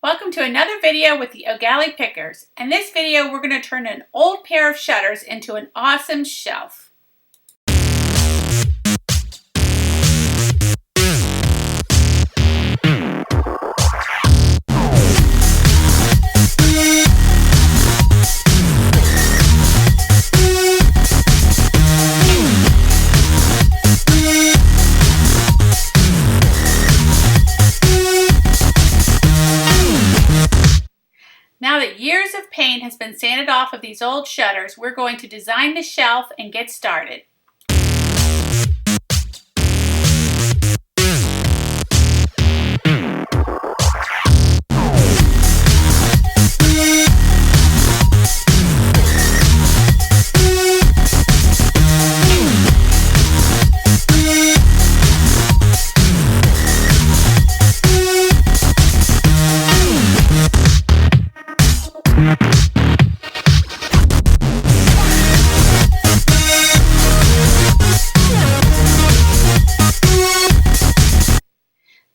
Welcome to another video with the O'Galley Pickers. In this video, we're going to turn an old pair of shutters into an awesome shelf. Now that years of paint has been sanded off of these old shutters, we're going to design the shelf and get started.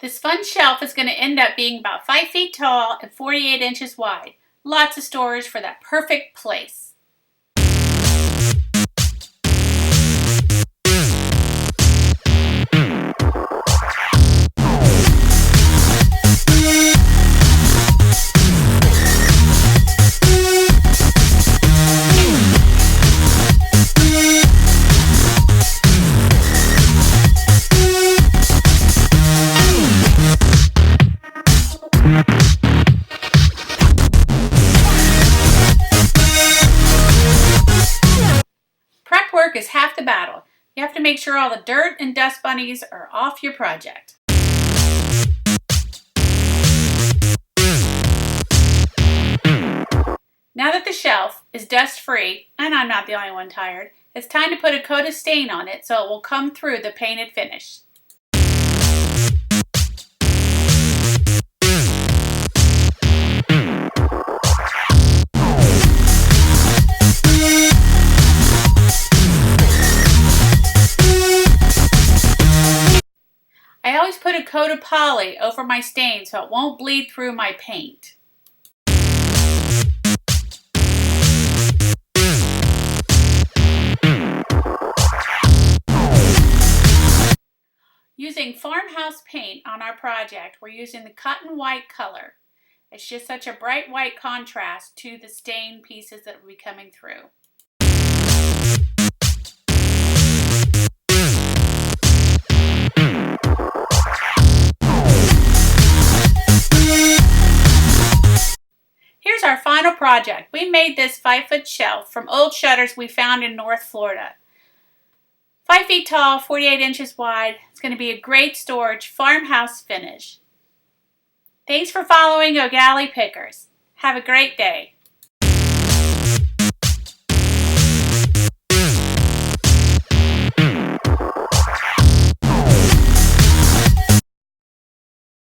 This fun shelf is going to end up being about 5 feet tall and 48 inches wide. Lots of storage for that perfect place. Prep work is half the battle. You have to make sure all the dirt and dust bunnies are off your project. Now that the shelf is dust free, and I'm not the only one tired, it's time to put a coat of stain on it so it will come through the painted finish. I always put a coat of poly over my stain so it won't bleed through my paint. Using farmhouse paint on our project, we're using the cotton white color. It's just such a bright white contrast to the stain pieces that will be coming through. Here's our final project. We made this 5-foot shelf from old shutters we found in North Florida. 5 feet tall, 48 inches wide. It's going to be a great storage farmhouse finish. Thanks for following O'Galley Pickers. Have a great day.